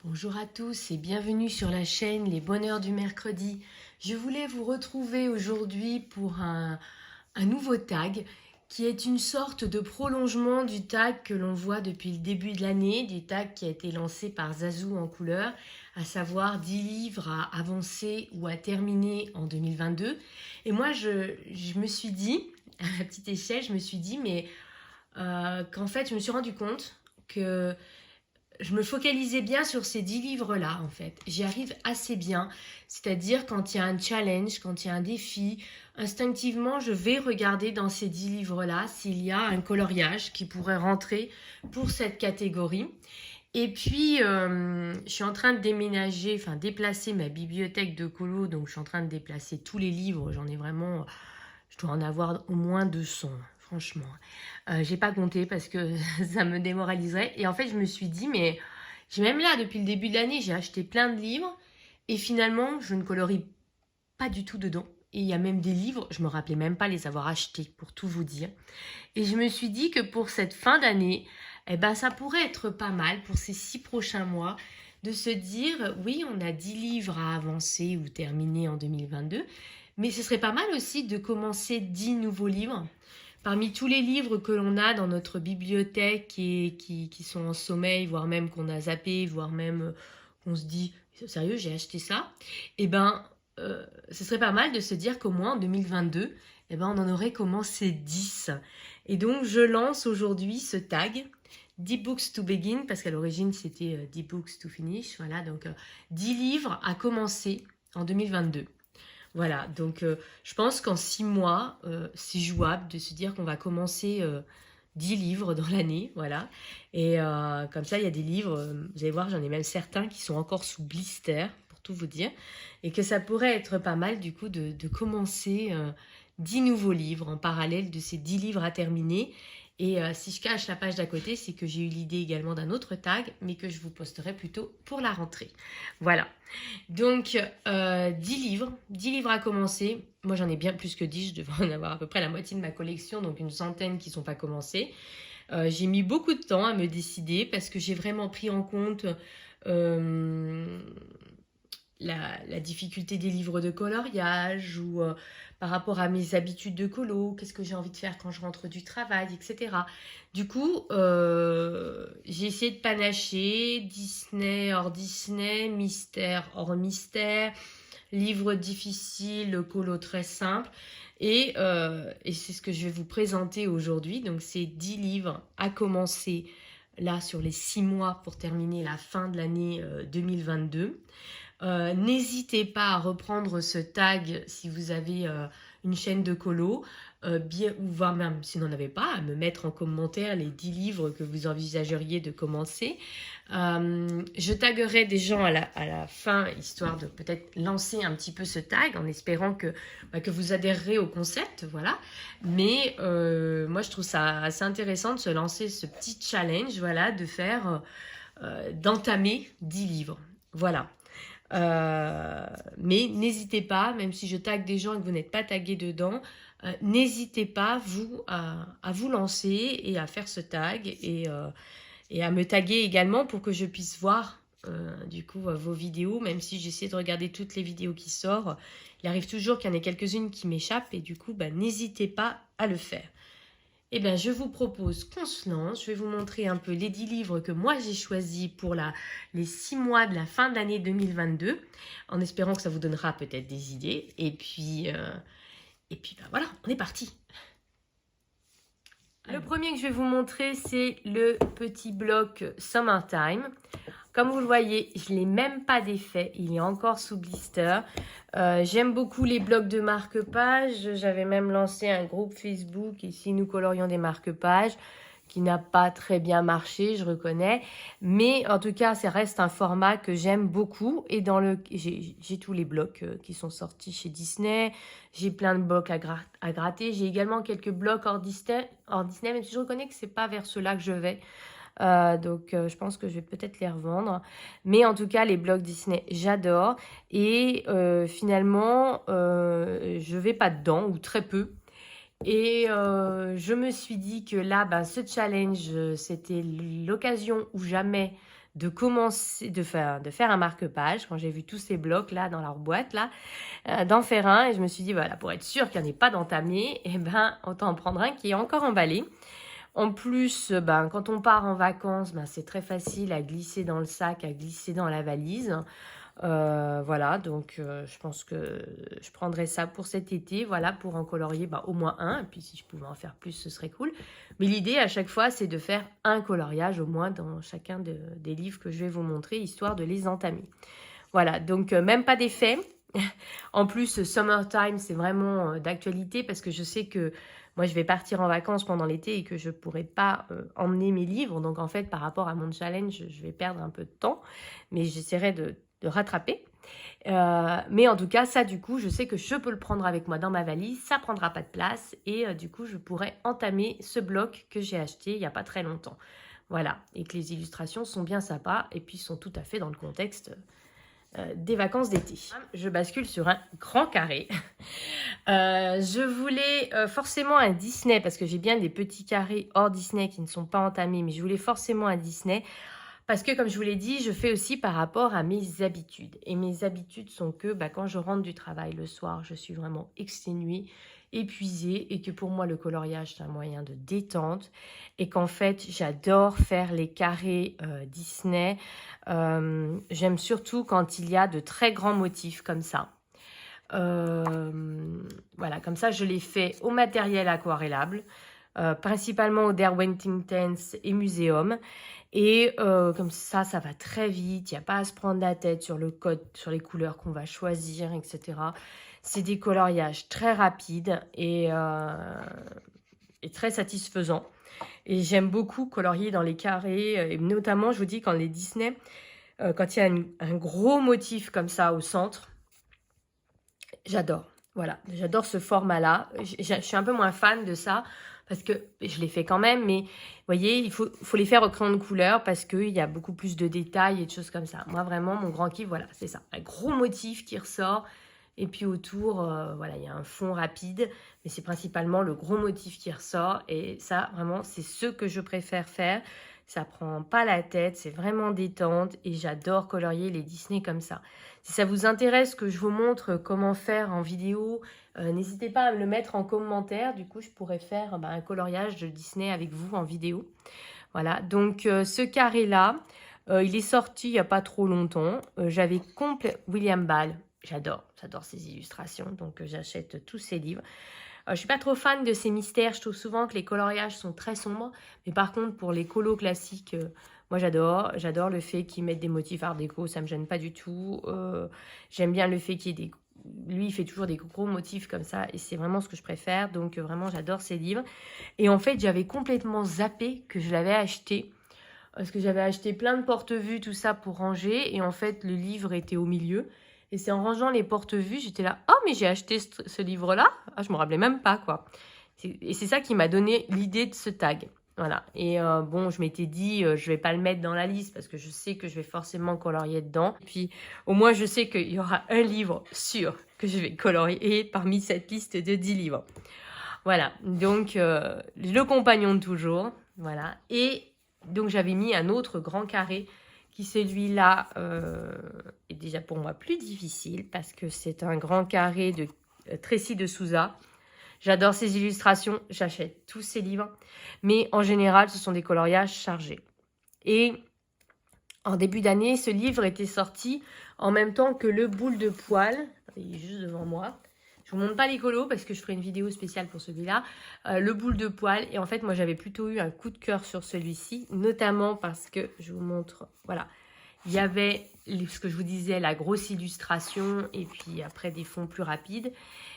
Bonjour à tous et bienvenue sur la chaîne Les Bonheurs du Mercredi. Je voulais vous retrouver aujourd'hui pour un nouveau tag qui est une sorte de prolongement du tag que l'on voit depuis le début de l'année, du tag qui a été lancé par Zazou en couleur, à savoir 10 livres à avancer ou à terminer en 2022. Et moi, je me suis dit, à la petite échelle, je me suis dit, qu'en fait, je me suis rendu compte que je me focalisais bien sur ces 10 livres-là, en fait. J'y arrive assez bien. C'est-à-dire, quand il y a un challenge, quand il y a un défi, instinctivement, je vais regarder dans ces 10 livres-là s'il y a un coloriage qui pourrait rentrer pour cette catégorie. Et puis, je suis en train de déplacer ma bibliothèque de colo. Donc, je suis en train de déplacer tous les livres. J'en ai vraiment... Je dois en avoir au moins 200, franchement. J'ai pas compté parce que ça me démoraliserait. Et en fait, je me suis dit, mais j'ai même là, depuis le début de l'année, j'ai acheté plein de livres. Et finalement, je ne colorie pas du tout dedans. Et il y a même des livres, je me rappelais même pas les avoir achetés, pour tout vous dire. Et je me suis dit que pour cette fin d'année, eh ben, ça pourrait être pas mal pour ces 6 prochains mois de se dire, oui, on a 10 livres à avancer ou terminer en 2022, mais ce serait pas mal aussi de commencer 10 nouveaux livres. Parmi tous les livres que l'on a dans notre bibliothèque et qui sont en sommeil, voire même qu'on a zappé, voire même qu'on se dit, sérieux, j'ai acheté ça, eh ben, ce serait pas mal de se dire qu'au moins en 2022, eh ben, on en aurait commencé 10. Et donc, je lance aujourd'hui ce tag, 10 books to begin, parce qu'à l'origine, c'était 10 books to finish. Voilà, donc 10 livres à commencer en 2022. Voilà, donc je pense qu'en 6 mois, c'est jouable de se dire qu'on va commencer 10 livres dans l'année, voilà. Et comme ça, il y a des livres, vous allez voir, j'en ai même certains qui sont encore sous blister, pour tout vous dire, et que ça pourrait être pas mal du coup de commencer 10 nouveaux livres en parallèle de ces 10 livres à terminer. Et si je cache la page d'à côté, c'est que j'ai eu l'idée également d'un autre tag, mais que je vous posterai plutôt pour la rentrée. Voilà. Donc, 10 livres à commencer. Moi, j'en ai bien plus que 10. Je devrais en avoir à peu près la moitié de ma collection, donc une centaine qui ne sont pas commencés. J'ai mis beaucoup de temps à me décider parce que j'ai vraiment pris en compte la difficulté des livres de coloriage ou par rapport à mes habitudes de colo, qu'est-ce que j'ai envie de faire quand je rentre du travail, etc. Du coup, j'ai essayé de panacher Disney hors Disney, mystère hors mystère, livres difficiles, colo très simple. Et c'est ce que je vais vous présenter aujourd'hui. Donc, c'est 10 livres à commencer là sur les 6 mois pour terminer la fin de l'année 2022. N'hésitez pas à reprendre ce tag si vous avez une chaîne de colo, ou voire même si vous n'en avez pas, à me mettre en commentaire les 10 livres que vous envisageriez de commencer. Je taguerai des gens à la fin, histoire de peut-être lancer un petit peu ce tag, en espérant que vous adhérerez au concept, voilà. Mais moi, je trouve ça assez intéressant de se lancer ce petit challenge, voilà, de faire, d'entamer 10 livres, voilà. Mais n'hésitez pas, même si je tag des gens et que vous n'êtes pas tagués dedans, n'hésitez pas, vous, à vous lancer et à faire ce tag et à me taguer également pour que je puisse voir du coup vos vidéos, même si j'essaie de regarder toutes les vidéos qui sortent. Il arrive toujours qu'il y en ait quelques-unes qui m'échappent et du coup, n'hésitez pas à le faire. Eh bien, je vous propose qu'on se lance. Je vais vous montrer un peu les 10 livres que moi j'ai choisis pour les 6 mois de la fin de l'année 2022, en espérant que ça vous donnera peut-être des idées. Et puis voilà, on est parti. Le premier que je vais vous montrer, c'est le petit bloc Summertime. Comme vous le voyez, je ne l'ai même pas défait, il est encore sous blister. J'aime beaucoup les blocs de marque-page. J'avais même lancé un groupe Facebook, ici nous colorions des marque-pages, qui n'a pas très bien marché, je reconnais. Mais en tout cas, ça reste un format que j'aime beaucoup. Et j'ai tous les blocs qui sont sortis chez Disney. J'ai plein de blocs à gratter. J'ai également quelques blocs hors Disney, même si je reconnais que c'est pas vers ceux-là que je vais. Donc je pense que je vais peut-être les revendre, mais en tout cas les blocs Disney j'adore et finalement je vais pas dedans ou très peu et je me suis dit que là ce challenge c'était l'occasion ou jamais commencer, de faire un marque-page, quand j'ai vu tous ces blocs là dans leur boîte là, d'en faire un, et je me suis dit voilà, pour être sûr qu'il n'y en ait pas d'entamé, eh ben autant en prendre un qui est encore emballé. En plus, ben, quand on part en vacances, ben, c'est très facile à glisser dans le sac, à glisser dans la valise. Voilà, donc je pense que je prendrai ça pour cet été, voilà, pour en colorier au moins un, et puis si je pouvais en faire plus, ce serait cool. Mais l'idée à chaque fois, c'est de faire un coloriage au moins dans chacun des livres que je vais vous montrer, histoire de les entamer. Voilà, donc même pas d'effet. En plus, Summertime, c'est vraiment d'actualité parce que je sais que moi, je vais partir en vacances pendant l'été et que je ne pourrai pas emmener mes livres. Donc, en fait, par rapport à mon challenge, je vais perdre un peu de temps, mais j'essaierai de rattraper. Mais en tout cas, ça, du coup, je sais que je peux le prendre avec moi dans ma valise. Ça ne prendra pas de place et du coup, je pourrai entamer ce bloc que j'ai acheté il n'y a pas très longtemps. Voilà, et que les illustrations sont bien sympas et puis sont tout à fait dans le contexte des vacances d'été. Je bascule sur un grand carré. Je voulais forcément un Disney parce que j'ai bien des petits carrés hors Disney qui ne sont pas entamés, mais je voulais forcément un Disney parce que, comme je vous l'ai dit, je fais aussi par rapport à mes habitudes. Et mes habitudes sont que quand je rentre du travail le soir, je suis vraiment exténuée, épuisée, et que pour moi, le coloriage, c'est un moyen de détente. Et qu'en fait, j'adore faire les carrés Disney. J'aime surtout quand il y a de très grands motifs comme ça. Voilà, comme ça, je les fais au matériel aquarellable, principalement au Derwent's et Muséum. Et comme ça va très vite, il n'y a pas à se prendre la tête sur le code, sur les couleurs qu'on va choisir, etc. C'est des coloriages très rapides et très satisfaisants. Et j'aime beaucoup colorier dans les carrés, et notamment, je vous dis, quand les Disney, quand il y a un gros motif comme ça au centre, j'adore. Voilà, j'adore ce format-là. Je suis un peu moins fan de ça parce que je les fais quand même, mais vous voyez, il faut les faire au crayon de couleur parce qu'il y a beaucoup plus de détails et de choses comme ça. Moi, vraiment, mon grand kiff, voilà, c'est ça. Un gros motif qui ressort et puis autour, voilà, il y a un fond rapide, mais c'est principalement le gros motif qui ressort et ça, vraiment, c'est ce que je préfère faire. Ça prend pas la tête, c'est vraiment détente et j'adore colorier les Disney comme ça. Si ça vous intéresse que je vous montre comment faire en vidéo, n'hésitez pas à me le mettre en commentaire. Du coup, je pourrais faire un coloriage de Disney avec vous en vidéo. Voilà, donc ce carré-là, il est sorti il n'y a pas trop longtemps. J'avais William Ball, j'adore ses illustrations, donc j'achète tous ses livres. Je ne suis pas trop fan de ces mystères, je trouve souvent que les coloriages sont très sombres, mais par contre pour les colos classiques, moi j'adore le fait qu'ils mettent des motifs art déco, ça ne me gêne pas du tout. J'aime bien le fait qu'il y ait lui il fait toujours des gros motifs comme ça et c'est vraiment ce que je préfère, donc vraiment j'adore ces livres. Et en fait j'avais complètement zappé que je l'avais acheté, parce que j'avais acheté plein de porte-vues, tout ça pour ranger, et en fait le livre était au milieu. Et c'est en rangeant les porte-vues, j'étais là, oh mais j'ai acheté ce livre-là. Ah, je me rappelais même pas quoi. Et c'est ça qui m'a donné l'idée de ce tag. Voilà. Et bon, je m'étais dit, je vais pas le mettre dans la liste parce que je sais que je vais forcément colorier dedans. Et puis au moins, je sais qu'il y aura un livre sûr que je vais colorier parmi cette liste de 10 livres. Voilà. Donc, le compagnon de toujours. Voilà. Et donc, j'avais mis un autre grand carré qui celui-là est déjà pour moi plus difficile parce que c'est un grand carré de Tracy de Souza. J'adore ses illustrations, j'achète tous ses livres, mais en général, ce sont des coloriages chargés. Et en début d'année, ce livre était sorti en même temps que le boule de poil. Il est juste devant moi. Je ne vous montre pas les colos parce que je ferai une vidéo spéciale pour celui-là. Le boule de poil. Et en fait, moi, j'avais plutôt eu un coup de cœur sur celui-ci, notamment parce que, je vous montre, voilà, il y avait, ce que je vous disais, la grosse illustration et puis après des fonds plus rapides.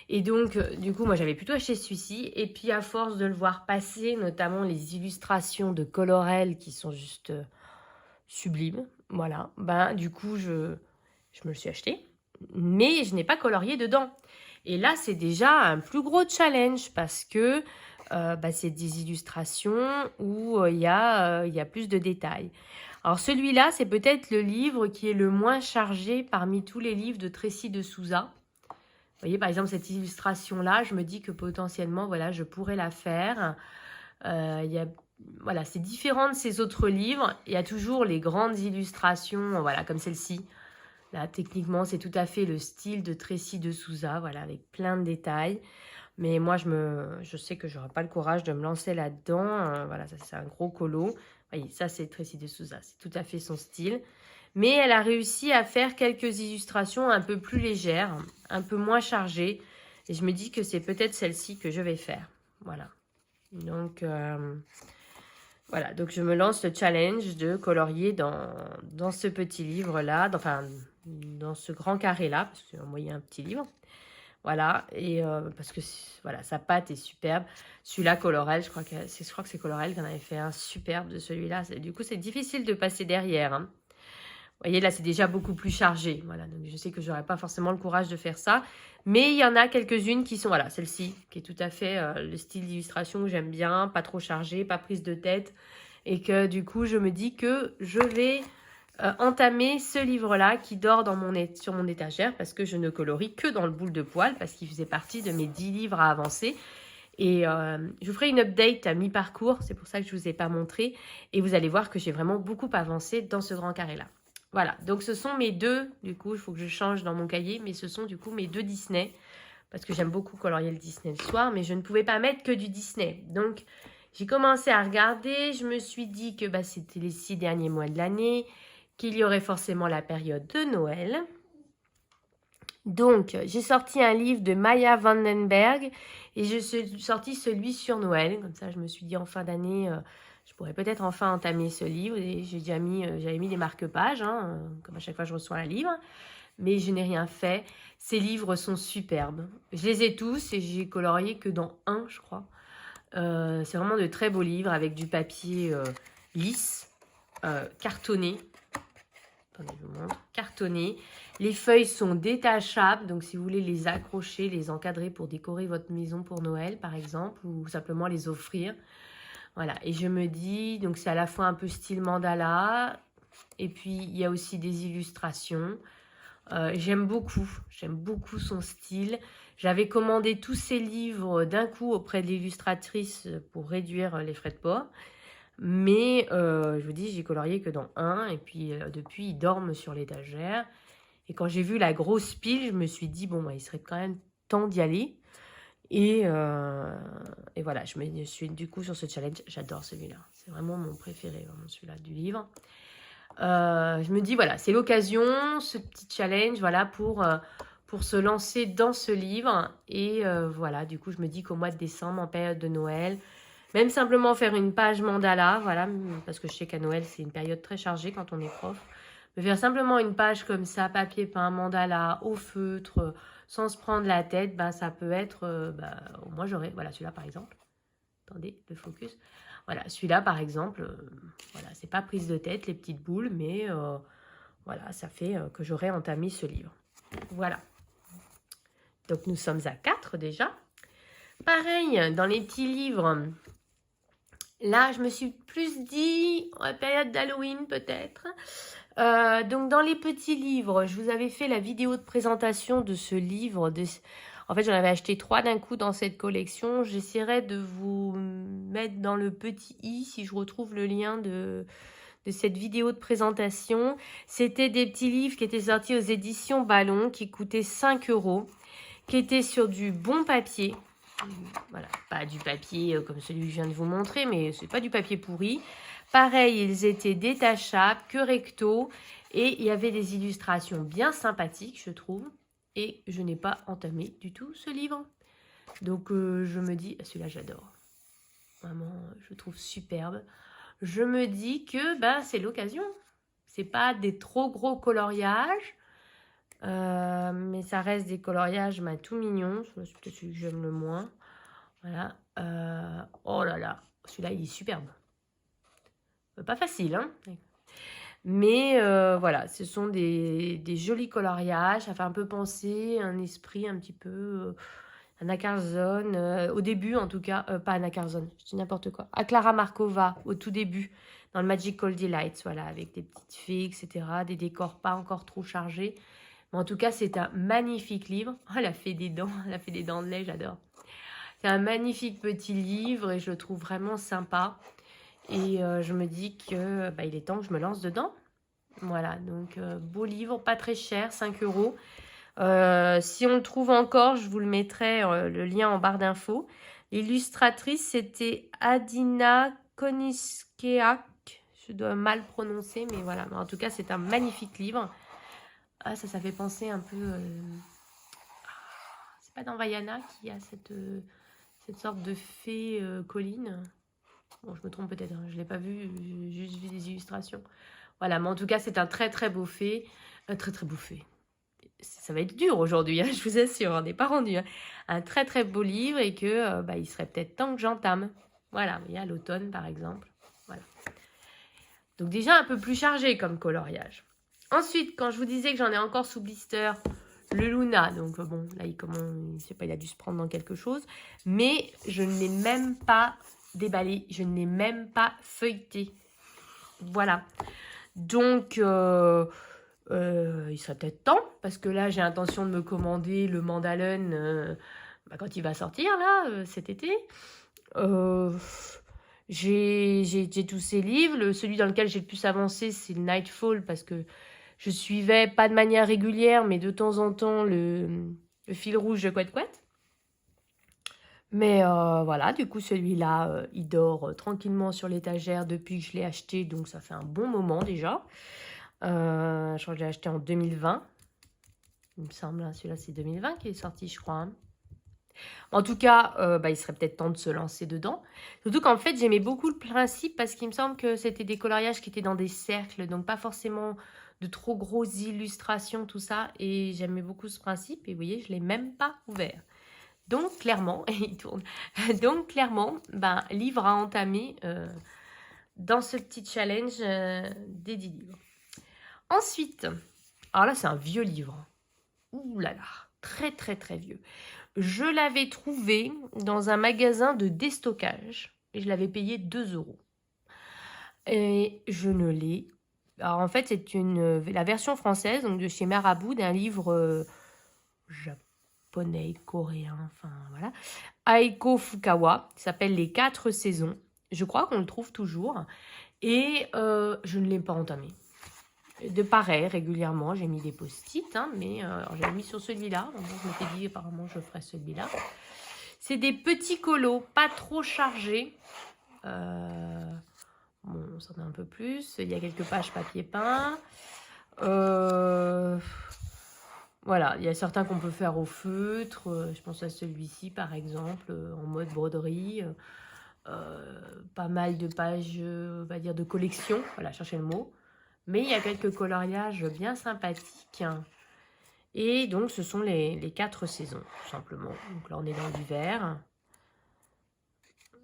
Et donc, du coup, moi, j'avais plutôt acheté celui-ci. Et puis, à force de le voir passer, notamment les illustrations de Colorel qui sont juste sublimes, voilà, du coup, je me le suis acheté. Mais je n'ai pas colorié dedans. Et là, c'est déjà un plus gros challenge parce que c'est des illustrations où il y a plus de détails. Alors celui-là, c'est peut-être le livre qui est le moins chargé parmi tous les livres de Tracy de Souza. Vous voyez, par exemple, cette illustration-là, je me dis que potentiellement, voilà, je pourrais la faire. Il y a voilà, c'est différent de ces autres livres. Il y a toujours les grandes illustrations, voilà, comme celle-ci. Là, techniquement, c'est tout à fait le style de Tracy de Souza, voilà, avec plein de détails. Mais moi, je sais que je n'aurai pas le courage de me lancer là-dedans. Voilà, ça, c'est un gros colo. Voyez, ça, c'est Tracy de Souza. C'est tout à fait son style. Mais elle a réussi à faire quelques illustrations un peu plus légères, un peu moins chargées. Et je me dis que c'est peut-être celle-ci que je vais faire. Voilà. Donc, voilà. Donc, je me lance le challenge de colorier dans ce petit livre-là. Enfin, dans ce grand carré-là. Parce que j'ai envoyé un petit livre. Voilà, et parce que voilà, sa pâte est superbe. Celui-là, Colorel, je crois que c'est Colorel qui en avait fait un superbe de celui-là. Du coup, c'est difficile de passer derrière. Hein. Vous voyez, là, c'est déjà beaucoup plus chargé. Voilà, donc je sais que je n'aurais pas forcément le courage de faire ça. Mais il y en a quelques-unes qui sont, voilà, celle-ci, qui est tout à fait le style d'illustration que j'aime bien, pas trop chargé, pas prise de tête. Et que du coup, je me dis que je vais entamer ce livre-là qui dort sur mon étagère parce que je ne colorie que dans le boule de poil parce qu'il faisait partie de mes 10 livres à avancer. Et je vous ferai une update à mi-parcours, c'est pour ça que je ne vous ai pas montré. Et vous allez voir que j'ai vraiment beaucoup avancé dans ce grand carré-là. Voilà, donc ce sont mes deux, du coup, il faut que je change dans mon cahier, mais ce sont du coup mes deux Disney. Parce que j'aime beaucoup colorier le Disney le soir, mais je ne pouvais pas mettre que du Disney. Donc, j'ai commencé à regarder, je me suis dit que bah, c'était les 6 derniers mois de l'année, qu'il y aurait forcément la période de Noël. Donc, j'ai sorti un livre de Maya Vandenberg et j'ai sorti celui sur Noël. Comme ça, je me suis dit en fin d'année, je pourrais peut-être enfin entamer ce livre. Et j'avais mis des marque-pages, hein, comme à chaque fois je reçois un livre. Mais je n'ai rien fait. Ces livres sont superbes. Je les ai tous et j'ai colorié que dans un, je crois. C'est vraiment de très beaux livres avec du papier lisse, cartonné. Attendez, je vous montre. Cartonné. Les feuilles sont détachables, donc si vous voulez les accrocher, les encadrer pour décorer votre maison pour Noël, par exemple, ou simplement les offrir. Voilà, et je me dis, donc c'est à la fois un peu style mandala, et puis il y a aussi des illustrations. J'aime beaucoup son style. J'avais commandé tous ces livres d'un coup auprès de l'illustratrice pour réduire les frais de port. Mais je vous dis, j'ai colorié que dans un. Et puis depuis, ils dorment sur l'étagère. Et quand j'ai vu la grosse pile, je me suis dit, bon, bah, il serait quand même temps d'y aller. Et voilà, je me suis du coup sur ce challenge. J'adore celui-là. C'est vraiment mon préféré, vraiment celui-là du livre. Je me dis, voilà, c'est l'occasion, ce petit challenge, voilà, pour se lancer dans ce livre. Et voilà, du coup, je me dis qu'au mois de décembre, en période de Noël, même simplement faire une page mandala, voilà, parce que je sais qu'à Noël, c'est une période très chargée quand on est prof. Me faire simplement une page comme ça, papier peint, mandala, au feutre, sans se prendre la tête, ben, ça peut être, moi j'aurais, voilà, celui-là par exemple. Attendez, le focus. Voilà, celui-là par exemple, voilà, c'est pas prise de tête, les petites boules, mais voilà, ça fait que j'aurais entamé ce livre. Voilà. Donc nous sommes à 4 déjà. Pareil, dans les petits livres, là, je me suis plus dit, période d'Halloween peut-être. Donc, dans les petits livres, je vous avais fait la vidéo de présentation de ce livre. En fait, j'en avais acheté 3 d'un coup dans cette collection. J'essaierai de vous mettre dans le petit i si je retrouve le lien de cette vidéo de présentation. C'était des petits livres qui étaient sortis aux éditions Ballon, qui coûtaient 5 €, qui étaient sur du bon papier. Voilà, pas du papier comme celui que je viens de vous montrer, mais c'est pas du papier pourri. Pareil, ils étaient détachables, que recto, et il y avait des illustrations bien sympathiques, je trouve. Et je n'ai pas entamé du tout ce livre. Donc je me dis, celui-là j'adore. Vraiment, je trouve superbe. Je me dis que ben, c'est l'occasion. C'est pas des trop gros coloriages. Mais ça reste des coloriages tout mignons. C'est peut-être celui que j'aime le moins. Voilà. Oh là là, celui-là, il est superbe. Pas facile, hein. Mais voilà, ce sont des jolis coloriages. Ça fait un peu penser un esprit un petit peu... un Acarzone, au début en tout cas, pas un Acarzone, je dis n'importe quoi. À Clara Markova, au tout début, dans le Magical Delights, voilà, avec des petites fées, etc., des décors pas encore trop chargés. Mais en tout cas, c'est un magnifique livre. Oh, elle a fait des dents de lait, j'adore. C'est un magnifique petit livre et je le trouve vraiment sympa. Et je me dis que il est temps que je me lance dedans. Voilà, donc beau livre, pas très cher, 5 euros. Si on le trouve encore, je vous le mettrai le lien en barre d'infos. L'illustratrice, c'était Adina Koniskeak. Je dois mal prononcer, mais voilà. Mais en tout cas, c'est un magnifique livre. Ah, ça fait penser un peu... c'est pas dans Vaiana qu'il y a cette sorte de fée colline. Bon, je me trompe peut-être, hein, je ne l'ai pas vu, j'ai juste vu des illustrations. Voilà, mais en tout cas, c'est un très très beau fait. Très très beau fait. Ça va être dur aujourd'hui, hein, je vous assure, on n'est pas rendu. Hein. Un très très beau livre et que il serait peut-être temps que j'entame. Voilà, il y a l'automne par exemple. Voilà. Donc déjà un peu plus chargé comme coloriage. Ensuite, quand je vous disais que j'en ai encore sous blister, le Luna, donc bon, là je sais pas, il a dû se prendre dans quelque chose, mais je ne l'ai même pas déballé, je ne l'ai même pas feuilleté. Voilà. Donc, il serait peut-être temps, parce que là, j'ai l'intention de me commander le Mandalone quand il va sortir, là, cet été. J'ai tous ces livres. Celui dans lequel j'ai le plus avancé, c'est le Nightfall, parce que je suivais, pas de manière régulière, mais de temps en temps, le fil rouge de Couette Couette. Mais voilà, du coup, celui-là, il dort tranquillement sur l'étagère depuis que je l'ai acheté, donc ça fait un bon moment déjà. Je crois que je l'ai acheté en 2020. Il me semble, hein, celui-là, c'est 2020 qui est sorti, je crois. Hein. En tout cas, il serait peut-être temps de se lancer dedans. Surtout qu'en fait, j'aimais beaucoup le principe parce qu'il me semble que c'était des coloriages qui étaient dans des cercles, donc pas forcément de trop grosses illustrations, tout ça. Et j'aimais beaucoup ce principe. Et vous voyez, je ne l'ai même pas ouvert. Donc, clairement, il tourne. Donc, clairement, livre à entamer dans ce petit challenge des 10 livres. Ensuite, alors là, c'est un vieux livre. Ouh là là, très très très vieux. Je l'avais trouvé dans un magasin de déstockage et je l'avais payé 2 euros. Et je ne l'ai... Alors en fait, c'est la version française, donc de chez Marabout, d'un livre japonais, coréen, enfin voilà. Aiko Fukawa, qui s'appelle Les 4 saisons. Je crois qu'on le trouve toujours. Et je ne l'ai pas entamé. De pareil, régulièrement, j'ai mis des post-it, hein, mais j'ai mis sur celui-là. Donc, je m'étais dit, apparemment, je ferai celui-là. C'est des petits colos, pas trop chargés. Bon, on s'en a un peu plus. Il y a quelques pages papier peint. Voilà, il y a certains qu'on peut faire au feutre. Je pense à celui-ci, par exemple, en mode broderie. Pas mal de pages, on va dire, de collection. Voilà, cherchez le mot. Mais il y a quelques coloriages bien sympathiques. Et donc, ce sont les 4 saisons, tout simplement. Donc là, on est dans l'hiver.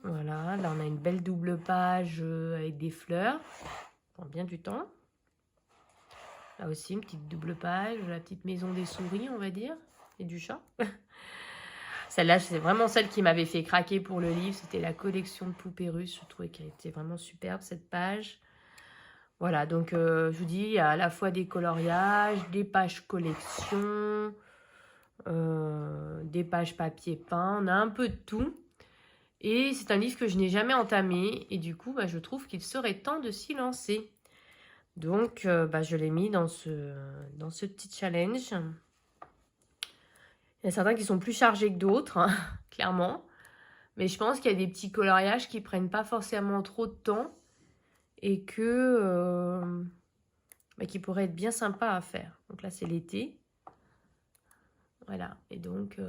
Voilà, là, on a une belle double page avec des fleurs. Ça prend bien du temps. Là aussi, une petite double page, la petite maison des souris, on va dire. Et du chat. Celle-là, c'est vraiment celle qui m'avait fait craquer pour le livre. C'était la collection de poupées russes. Je trouvais qu'elle était vraiment superbe, cette page. Voilà, donc je vous dis, il y a à la fois des coloriages, des pages collection, des pages papier peint, on a un peu de tout. Et c'est un livre que je n'ai jamais entamé et du coup, je trouve qu'il serait temps de s'y lancer. Donc, je l'ai mis dans ce petit challenge. Il y a certains qui sont plus chargés que d'autres, hein, clairement. Mais je pense qu'il y a des petits coloriages qui prennent pas forcément trop de temps. Et que qui pourrait être bien sympa à faire. Donc là, c'est l'été. Voilà. Et donc, vous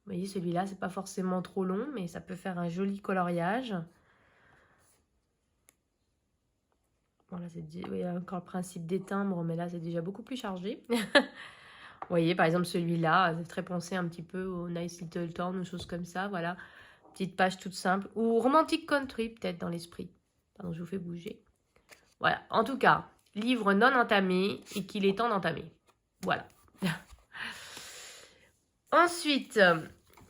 voyez, celui-là, c'est pas forcément trop long, mais ça peut faire un joli coloriage. Bon, là, il y a encore le principe des timbres, mais là, c'est déjà beaucoup plus chargé. Vous voyez, par exemple, celui-là, c'est très pensé un petit peu au Nice Little Town, ou choses comme ça. Voilà. Petite page toute simple. Ou Romantic Country, peut-être, dans l'esprit. Pardon, je vous fais bouger. Voilà, en tout cas, livre non entamé et qu'il est temps d'entamer. Voilà. Ensuite,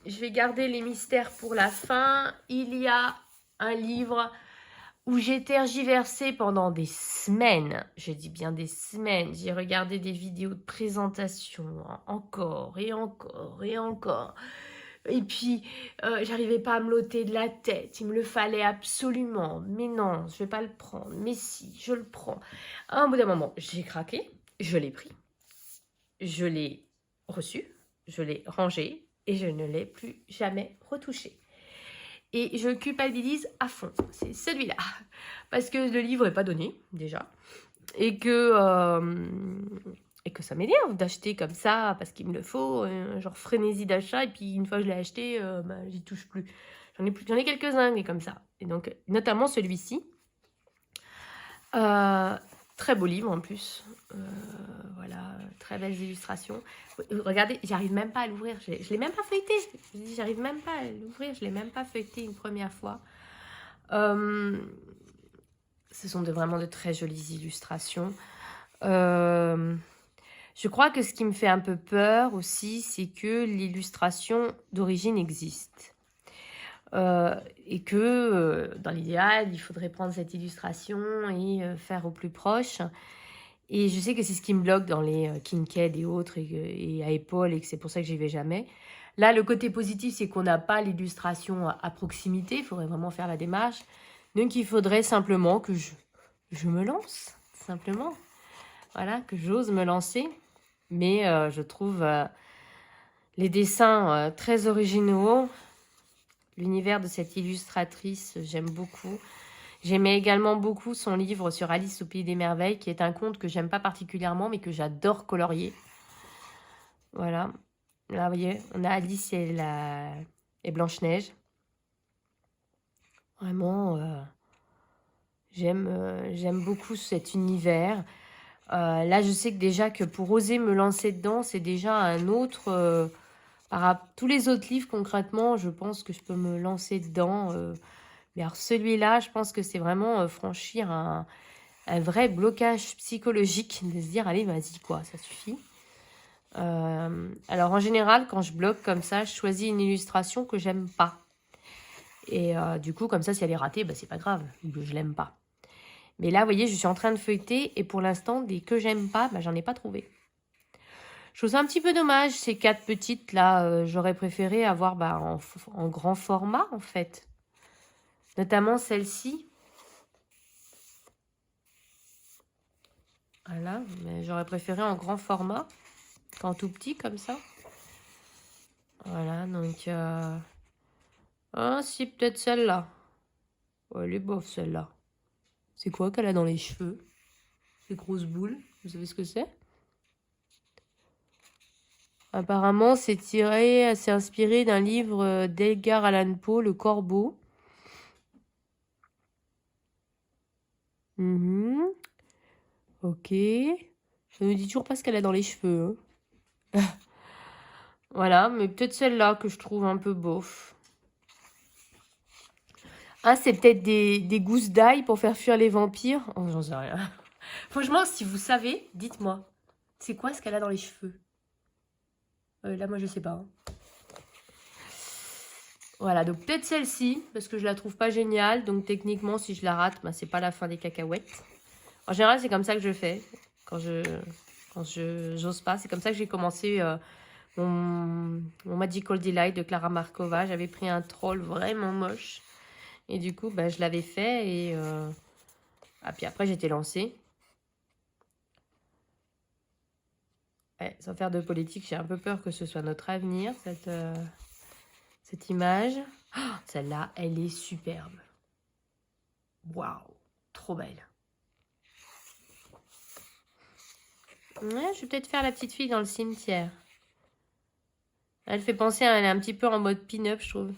je vais garder les mystères pour la fin. Il y a un livre où j'ai tergiversé pendant des semaines. Je dis bien des semaines. J'ai regardé des vidéos de présentation encore et encore et encore. Et puis, j'arrivais pas à me l'ôter de la tête. Il me le fallait absolument. Mais non, je vais pas le prendre. Mais si, je le prends. À un bout d'un moment, j'ai craqué. Je l'ai pris. Je l'ai reçu. Je l'ai rangé. Et je ne l'ai plus jamais retouché. Et je culpabilise à fond. C'est celui-là. Parce que le livre n'est pas donné, déjà. Et que ça m'énerve d'acheter comme ça, parce qu'il me le faut, genre frénésie d'achat, et puis une fois que je l'ai acheté, j'y touche plus. J'en ai quelques-uns, mais comme ça. Et donc, notamment celui-ci. Très beau livre en plus. Voilà, très belles illustrations. Regardez, j'arrive même pas à l'ouvrir. Je l'ai même pas feuilleté. J'arrive même pas à l'ouvrir. Je l'ai même pas feuilleté une première fois. Ce sont vraiment de très jolies illustrations. Je crois que ce qui me fait un peu peur aussi, c'est que l'illustration d'origine existe. Et que dans l'idéal, il faudrait prendre cette illustration et faire au plus proche. Et je sais que c'est ce qui me bloque dans les Kincaid et autres, et à Apple, et que c'est pour ça que j'y vais jamais. Là, le côté positif, c'est qu'on n'a pas l'illustration à proximité. Il faudrait vraiment faire la démarche. Donc, il faudrait simplement que je me lance, simplement. Voilà, que j'ose me lancer. Mais je trouve les dessins très originaux. L'univers de cette illustratrice, j'aime beaucoup. J'aimais également beaucoup son livre sur Alice au Pays des Merveilles, qui est un conte que j'aime pas particulièrement, mais que j'adore colorier. Voilà. Là, vous voyez, on a Alice et Blanche-Neige. Vraiment, j'aime beaucoup cet univers. Là, je sais que déjà que pour oser me lancer dedans, c'est déjà un autre... tous les autres livres, concrètement, je pense que je peux me lancer dedans. Mais alors celui-là, je pense que c'est vraiment franchir un vrai blocage psychologique de se dire, allez, vas-y, quoi, ça suffit. Alors en général, quand je bloque comme ça, je choisis une illustration que j'aime pas. Et du coup, comme ça, si elle est ratée, bah, c'est pas grave, je l'aime pas. Mais là, vous voyez, je suis en train de feuilleter et pour l'instant, des que j'aime pas, bah, j'en ai pas trouvé. Je trouve ça un petit peu dommage, ces 4 petites là, j'aurais préféré avoir en grand format en fait. Notamment celle-ci. Voilà, mais j'aurais préféré en grand format qu'en tout petit comme ça. Voilà, donc... Ah, si, peut-être celle-là. Ouais, elle est bof, celle-là. C'est quoi qu'elle a dans les cheveux? Ces grosses boules, vous savez ce que c'est? Apparemment, c'est inspiré d'un livre d'Edgar Allan Poe, Le Corbeau. Ok. Ça ne me dit toujours pas ce qu'elle a dans les cheveux. Hein. Voilà, mais peut-être celle-là que je trouve un peu beauf. Ah, c'est peut-être des gousses d'ail pour faire fuir les vampires. Oh, j'en sais rien. Franchement, si vous savez, dites-moi. C'est quoi ce qu'elle a dans les cheveux? Là, moi, je sais pas. Hein. Voilà, donc peut-être celle-ci, parce que je la trouve pas géniale. Donc techniquement, si je la rate, bah, c'est pas la fin des cacahuètes. En général, c'est comme ça que je fais. Quand j'ose pas. C'est comme ça que j'ai commencé mon Magical Delight de Clara Markova. J'avais pris un troll vraiment moche. Et du coup, bah, je l'avais fait. Et puis après, j'étais lancée. Ouais, sans faire de politique, j'ai un peu peur que ce soit notre avenir, cette image. Oh, celle-là, elle est superbe. Waouh, trop belle. Ouais, je vais peut-être faire la petite fille dans le cimetière. Elle fait penser elle est un petit peu en mode pin-up, je trouve.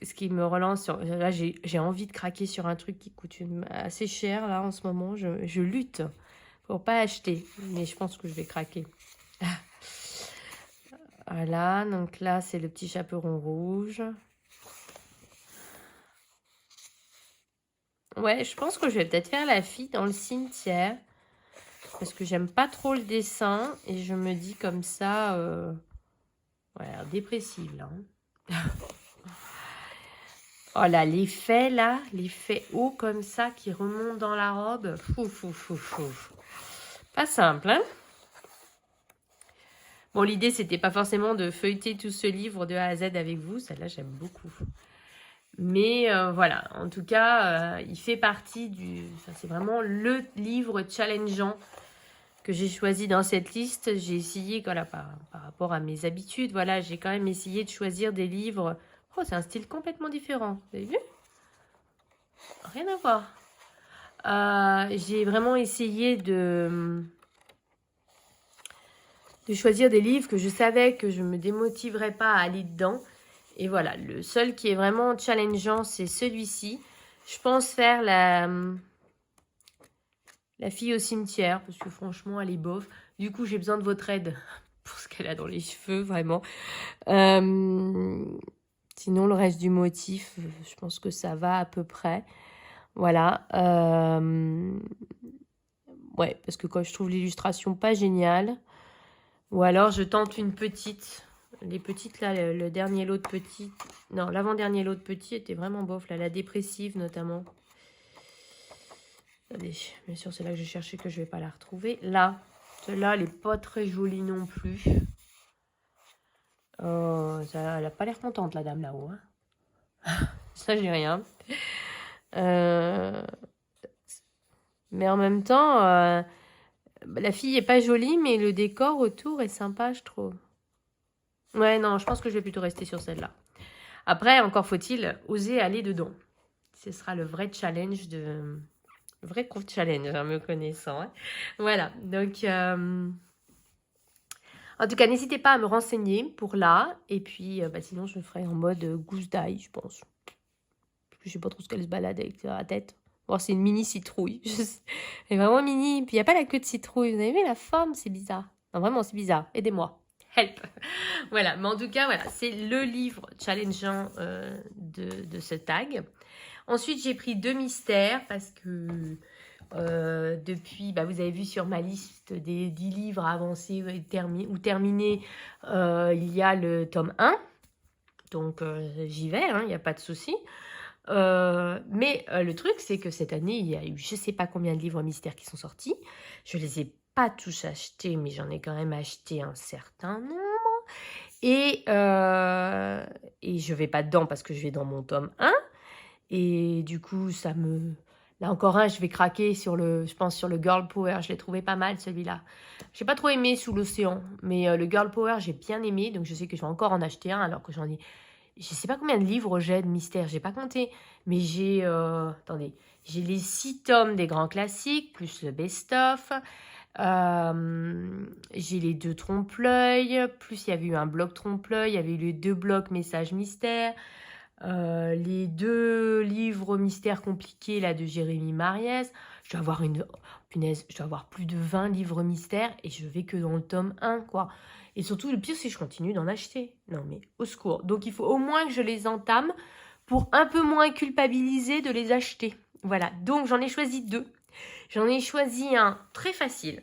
Ce qui me relance sur... Là, j'ai envie de craquer sur un truc qui coûte assez cher, là, en ce moment. Je lutte pour pas acheter, mais je pense que je vais craquer. Voilà, donc là, c'est le petit chaperon rouge. Ouais, je pense que je vais peut-être faire la fille dans le cimetière. Parce que j'aime pas trop le dessin. Et je me dis comme ça... Ouais, dépressive, là. Hein. Oh là, l'effet, là. L'effet haut, comme ça, qui remonte dans la robe. Fou. Pas simple, hein. Bon, l'idée, c'était pas forcément de feuilleter tout ce livre de A à Z avec vous. Celle-là, j'aime beaucoup. Mais voilà, en tout cas, il fait partie du... Enfin, c'est vraiment le livre challengeant que j'ai choisi dans cette liste. J'ai essayé, voilà, par rapport à mes habitudes, voilà, j'ai quand même essayé de choisir des livres... Oh, c'est un style complètement différent. Vous avez vu? Rien à voir. J'ai vraiment essayé de choisir des livres que je savais que je ne me démotiverais pas à aller dedans. Et voilà, le seul qui est vraiment challengeant, c'est celui-ci. Je pense faire la fille au cimetière, parce que franchement, elle est bof. Du coup, j'ai besoin de votre aide pour ce qu'elle a dans les cheveux, vraiment. Sinon, le reste du motif, je pense que ça va à peu près. Voilà. Ouais, parce que quand je trouve l'illustration pas géniale, ou alors je tente une petite. Les petites là, le dernier lot de petites. Non, l'avant-dernier lot de petits était vraiment bof, là, la dépressive notamment. Attendez, bien sûr, c'est là que je cherchais que je vais pas la retrouver. Là, celle-là, elle n'est pas très jolie non plus. Oh, ça, elle a pas l'air contente, la dame là-haut. Hein. Ça, j'ai rien. Mais en même temps, la fille est pas jolie, mais le décor autour est sympa, je trouve. Ouais, non, je pense que je vais plutôt rester sur celle-là. Après, encore faut-il oser aller dedans. Ce sera le vrai challenge de... Le vrai challenge, hein, me connaissant. Hein. Voilà, donc... En tout cas, n'hésitez pas à me renseigner pour là. Et puis, sinon, je le ferai en mode gousse d'ail, je pense. Parce que je sais pas trop ce qu'elle se balade avec la tête. Bon, c'est une mini citrouille. Elle est vraiment mini. Puis, il n'y a pas la queue de citrouille. Vous avez vu la forme? C'est bizarre. Non, vraiment, c'est bizarre. Aidez-moi. Help. Voilà, mais en tout cas, voilà, c'est le livre challengeant de ce tag. Ensuite, j'ai pris 2 mystères parce que depuis, vous avez vu sur ma liste des 10 livres avancés ou terminés, il y a le tome 1. Donc, j'y vais, il n'y a pas de souci. Mais le truc, c'est que cette année, il y a eu je ne sais pas combien de livres mystères qui sont sortis. Je ne les ai pas tous achetés, mais j'en ai quand même acheté un certain nombre. Et je vais pas dedans parce que je vais dans mon tome 1. Et du coup, ça me... Là encore un, je vais craquer je pense sur le Girl Power. Je l'ai trouvé pas mal celui-là. J'ai pas trop aimé Sous l'océan, mais le Girl Power, j'ai bien aimé. Donc je sais que je vais encore en acheter un alors que j'en ai... Je sais pas combien de livres j'ai de mystère, j'ai pas compté. Mais j'ai... attendez. J'ai les 6 tomes des grands classiques, plus le best-of. J'ai les 2 trompe-l'œil, plus il y avait eu un bloc trompe-l'œil, il y avait eu les 2 blocs messages mystères, les 2 livres mystères compliqués là de Jérémy Mariès. Je dois avoir punaise, je dois avoir plus de 20 livres mystères et je vais que dans le tome 1 quoi. Et surtout le pire c'est que je continue d'en acheter. Non mais au secours. Donc il faut au moins que je les entame pour un peu moins culpabiliser de les acheter. Voilà, donc j'en ai choisi 2. J'en ai choisi un très facile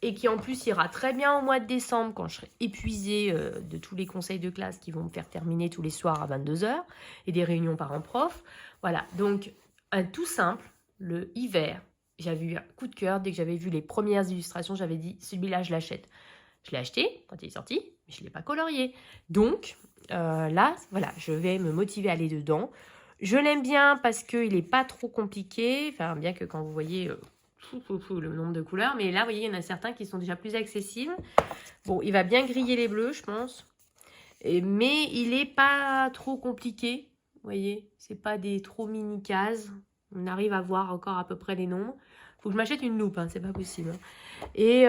et qui en plus ira très bien au mois de décembre quand je serai épuisée de tous les conseils de classe qui vont me faire terminer tous les soirs à 22h et des réunions parents-prof. Voilà, donc un tout simple, le hiver. J'avais eu un coup de cœur dès que j'avais vu les premières illustrations, j'avais dit celui-là je l'achète. Je l'ai acheté quand il est sorti, mais je ne l'ai pas colorié. Donc là, voilà, je vais me motiver à aller dedans. Je l'aime bien parce qu'il n'est pas trop compliqué, enfin bien que quand vous voyez le nombre de couleurs, mais là, vous voyez, il y en a certains qui sont déjà plus accessibles. Bon, il va bien griller les bleus, je pense, mais il n'est pas trop compliqué, vous voyez, c'est pas des trop mini cases, on arrive à voir encore à peu près les nombres. Faut que je m'achète une loupe, c'est pas possible. Et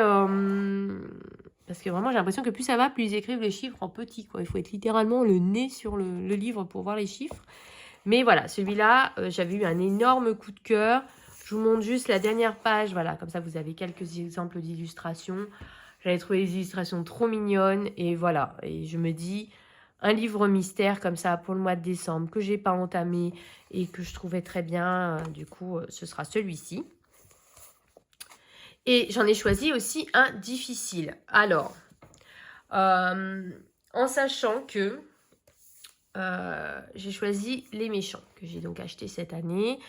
parce que vraiment, j'ai l'impression que plus ça va, plus ils écrivent les chiffres en petit, quoi. Il faut être littéralement le nez sur le livre pour voir les chiffres. Mais voilà, celui-là, j'avais eu un énorme coup de cœur. Je vous montre juste la dernière page, voilà, comme ça vous avez quelques exemples d'illustrations. J'avais trouvé les illustrations trop mignonnes et voilà. Et je me dis, un livre mystère comme ça pour le mois de décembre que j'ai pas entamé et que je trouvais très bien, du coup, ce sera celui-ci. Et j'en ai choisi aussi un difficile. Alors, en sachant que j'ai choisi Les Méchants, que j'ai donc acheté cette année.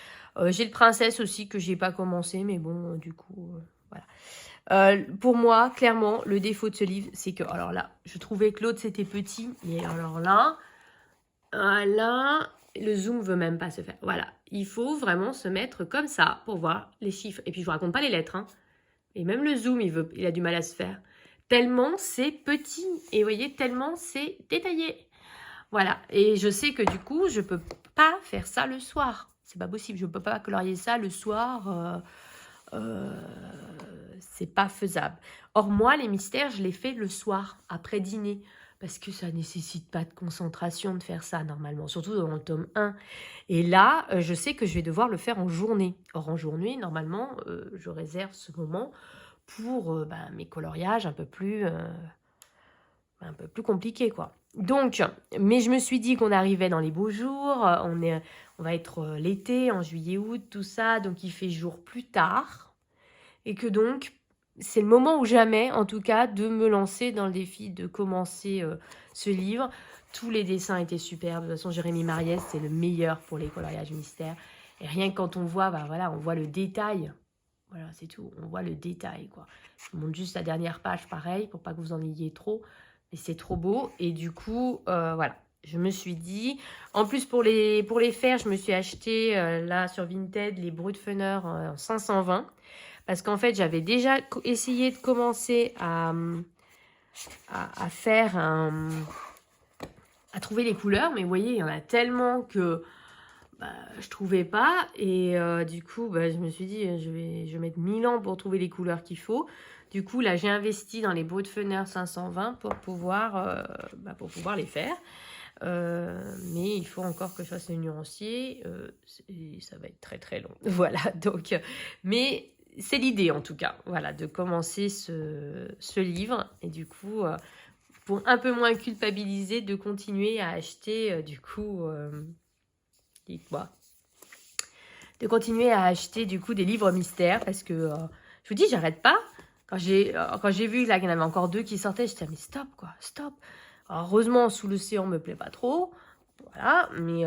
J'ai le Princesse aussi, que j'ai pas commencé, mais bon, du coup, voilà. Pour moi, clairement, le défaut de ce livre, c'est que, alors là, je trouvais que l'autre c'était petit, mais alors là, le zoom veut même pas se faire. Voilà, il faut vraiment se mettre comme ça pour voir les chiffres. Et puis je vous raconte pas les lettres, hein. Et même le zoom, il a du mal à se faire. Tellement c'est petit. Et vous voyez, tellement c'est détaillé. Voilà. Et je sais que du coup, je peux pas faire ça le soir. C'est pas possible. Je peux pas colorier ça le soir. C'est pas faisable. Or, moi, les mystères, je les fais le soir, après dîner. Parce que ça nécessite pas de concentration de faire ça, normalement. Surtout dans le tome 1. Et là, je sais que je vais devoir le faire en journée. Or, en journée, normalement, je réserve ce moment pour mes coloriages un peu plus compliqués, quoi. Donc, mais je me suis dit qu'on arrivait dans les beaux jours. On va être l'été, en juillet-août, tout ça. Donc, il fait jour plus tard. Et que donc, c'est le moment ou jamais, en tout cas, de me lancer dans le défi de commencer ce livre. Tous les dessins étaient superbes. De toute façon, Jérémy Mariès, c'est le meilleur pour les coloriages mystères. Et rien que quand on voit, voilà, on voit le détail. Voilà, c'est tout. On voit le détail, quoi. Je vous montre juste la dernière page, pareil, pour pas que vous en ayez trop. Mais c'est trop beau. Et du coup, voilà. Je me suis dit... En plus, pour les faire, je me suis acheté, là, sur Vinted, les Brutfunner en 520. Parce qu'en fait, j'avais déjà essayé de commencer à faire à trouver les couleurs. Mais vous voyez, il y en a tellement que je trouvais pas. Et du coup, je me suis dit, je vais mettre 1000 ans pour trouver les couleurs qu'il faut. Du coup, là, j'ai investi dans les Brutfunner 520 pour pouvoir les faire. Mais il faut encore que je fasse le nuancier. Et ça va être très, très long. Voilà, donc... Mais... c'est l'idée en tout cas, voilà, de commencer ce livre et du coup, pour un peu moins culpabiliser, de continuer à acheter dites-moi, de continuer à acheter du coup des livres mystères parce que je vous dis, j'arrête pas. Quand j'ai vu là qu'il y en avait encore 2 qui sortaient, j'étais mais stop quoi, stop. Alors, heureusement, Sous l'océan me plaît pas trop. Voilà, mais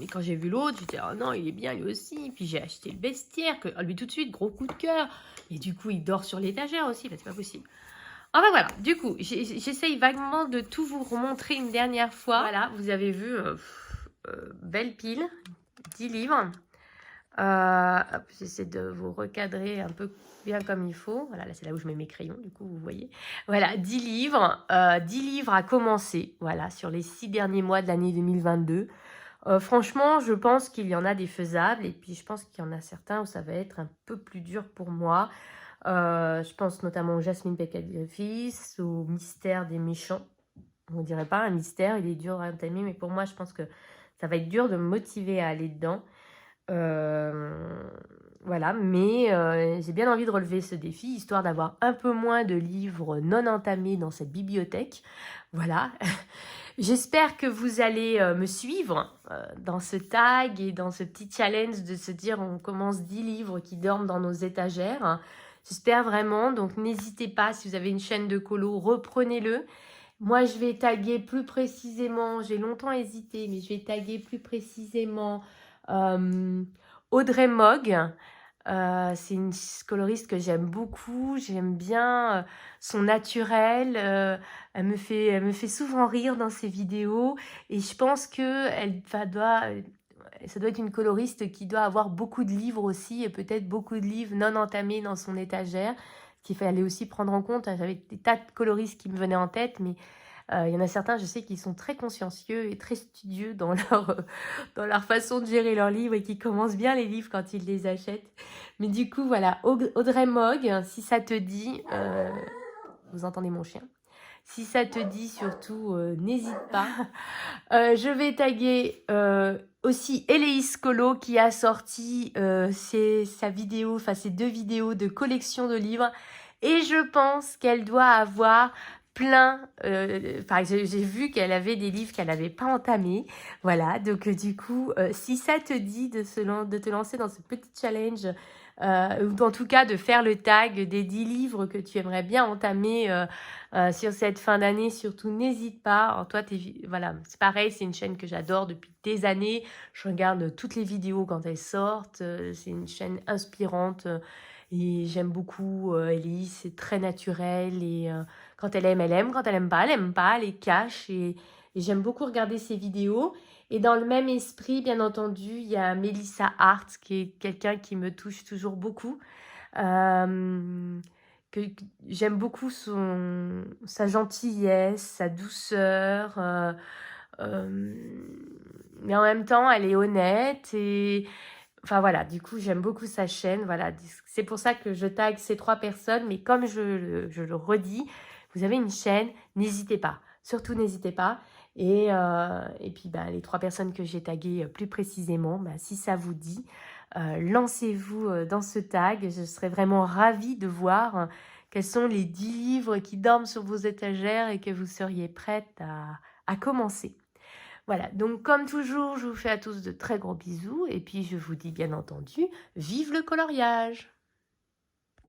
quand j'ai vu l'autre, j'étais oh non, il est bien lui aussi. Puis j'ai acheté le bestiaire, que lui tout de suite, gros coup de cœur. Et du coup, il dort sur l'étagère aussi, c'est pas possible. Enfin voilà, du coup, j'essaye vaguement de tout vous remontrer une dernière fois. Voilà, vous avez vu, belle pile, 10 livres. J'essaie de vous recadrer un peu bien comme il faut. Voilà, là c'est là où je mets mes crayons, du coup vous voyez. Voilà, 10 livres, 10 livres à commencer, voilà, sur les 6 derniers mois de l'année 2022. Franchement, je pense qu'il y en a des faisables et puis je pense qu'il y en a certains où ça va être un peu plus dur pour moi. Je pense notamment au Jasmine Peckett-Griffiths, au Mystère des méchants. On dirait pas un mystère, il est dur à entamer, mais pour moi, je pense que ça va être dur de me motiver à aller dedans. Voilà, mais j'ai bien envie de relever ce défi, histoire d'avoir un peu moins de livres non entamés dans cette bibliothèque. Voilà. J'espère que vous allez me suivre dans ce tag et dans ce petit challenge de se dire on commence 10 livres qui dorment dans nos étagères. J'espère vraiment, donc n'hésitez pas, si vous avez une chaîne de colo, reprenez-le. Moi, je vais taguer plus précisément, j'ai longtemps hésité, mais je vais taguer plus précisément Audrey Mogg. C'est une coloriste que j'aime beaucoup, j'aime bien son naturel, elle me fait souvent rire dans ses vidéos et je pense que ça doit être une coloriste qui doit avoir beaucoup de livres aussi et peut-être beaucoup de livres non entamés dans son étagère, qu'il fallait aussi prendre en compte. J'avais des tas de coloristes qui me venaient en tête, mais il y en a certains, je sais, qui sont très consciencieux et très studieux dans leur façon de gérer leurs livres et qui commencent bien les livres quand ils les achètent. Mais du coup, voilà, Audrey Mogg, si ça te dit, vous entendez mon chien, si ça te dit surtout, n'hésite pas. Je vais taguer aussi Eleis Colo qui a sorti sa vidéo, enfin ses 2 vidéos de collection de livres. Et je pense qu'elle doit avoir plein, j'ai vu qu'elle avait des livres qu'elle n'avait pas entamés, voilà, donc du coup, si ça te dit de te lancer dans ce petit challenge, ou en tout cas de faire le tag des 10 livres que tu aimerais bien entamer sur cette fin d'année, surtout n'hésite pas. Toi, voilà, c'est pareil, c'est une chaîne que j'adore depuis le des années. Je regarde toutes les vidéos quand elles sortent. C'est une chaîne inspirante et j'aime beaucoup Ellie. C'est très naturel et quand elle aime, elle aime. Quand elle aime pas, elle est cash et j'aime beaucoup regarder ses vidéos. Et dans le même esprit, bien entendu, il y a Melissa Hart qui est quelqu'un qui me touche toujours beaucoup. Euh, que j'aime beaucoup sa gentillesse, sa douceur, euh, mais en même temps, elle est honnête et enfin voilà, du coup, j'aime beaucoup sa chaîne. Voilà, c'est pour ça que je tag ces 3 personnes, mais comme je le redis, vous avez une chaîne, n'hésitez pas, surtout n'hésitez pas. Et puis, ben, les 3 personnes que j'ai taguées plus précisément, ben, si ça vous dit, lancez-vous dans ce tag. Je serais vraiment ravie de voir quels sont les 10 livres qui dorment sur vos étagères et que vous seriez prête à commencer. Voilà, donc comme toujours, je vous fais à tous de très gros bisous et puis je vous dis bien entendu, vive le coloriage!